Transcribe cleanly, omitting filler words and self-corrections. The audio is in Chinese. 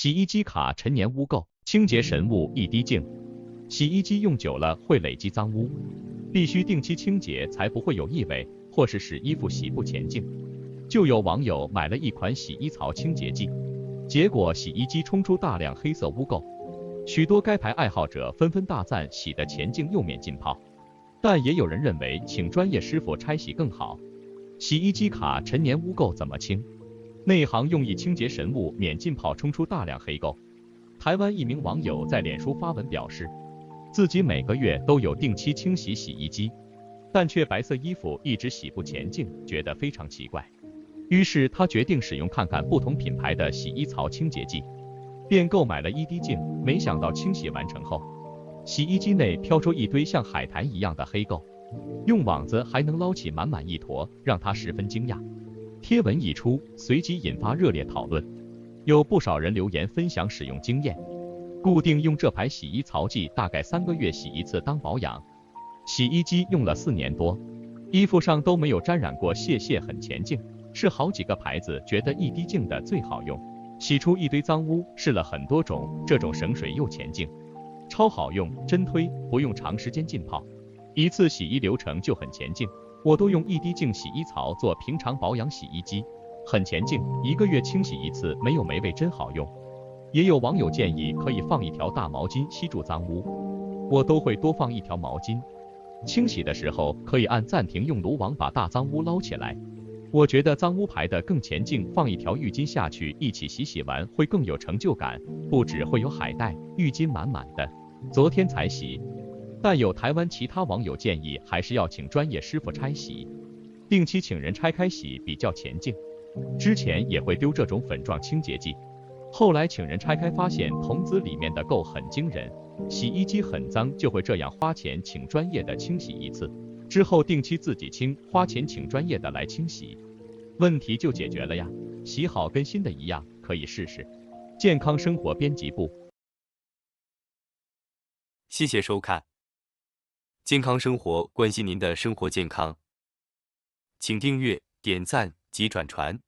洗衣机卡陈年污垢，清洁神物一滴净。洗衣机用久了会累积脏污，必须定期清洁才不会有异味，或是使衣服洗不前净。就有网友买了一款洗衣槽清洁剂，结果洗衣机冲出大量黑色污垢，许多该牌爱好者纷纷大赞洗得前净又免浸泡，但也有人认为请专业师傅拆洗更好。洗衣机卡陈年污垢怎么清？内行用一清洁神物免浸泡冲出大量黑垢。台湾一名网友在脸书发文表示，自己每个月都有定期清洗洗衣机，但却白色衣服一直洗不前净，觉得非常奇怪。于是他决定使用看看不同品牌的洗衣槽清洁剂，便购买了一滴净。没想到清洗完成后，洗衣机内飘出一堆像海苔一样的黑垢，用网子还能捞起满满一坨，让他十分惊讶。贴文一出，随即引发热烈讨论，有不少人留言分享使用经验。固定用这牌洗衣槽剂大概3个月洗一次当保养，洗衣机用了4年多，衣服上都没有沾染过屑，很前净，是好几个牌子觉得一滴净的最好用，洗出一堆脏污，试了很多种，这种省水又前净，超好用，真推，不用长时间浸泡，一次洗衣流程就很前净。我都用一滴净洗衣槽做平常保养洗衣机，很前净，1个月清洗一次，没有霉味，真好用。也有网友建议可以放一条大毛巾吸住脏污，我都会多放一条毛巾，清洗的时候可以按暂停用撸网把大脏污捞起来。我觉得脏污排的更前净，放一条浴巾下去一起洗，洗完会更有成就感，不止会有海带，浴巾满满的，昨天才洗。但有台湾其他网友建议还是要请专业师傅拆洗，定期请人拆开洗比较前净。之前也会丢这种粉状清洁剂，后来请人拆开发现桶子里面的垢很惊人，洗衣机很脏，就会这样花钱请专业的清洗一次，之后定期自己清，花钱请专业的来清洗，问题就解决了呀，洗好跟新的一样，可以试试。健康生活编辑部。谢谢收看。健康生活关心您的生活健康，请订阅、点赞及转传。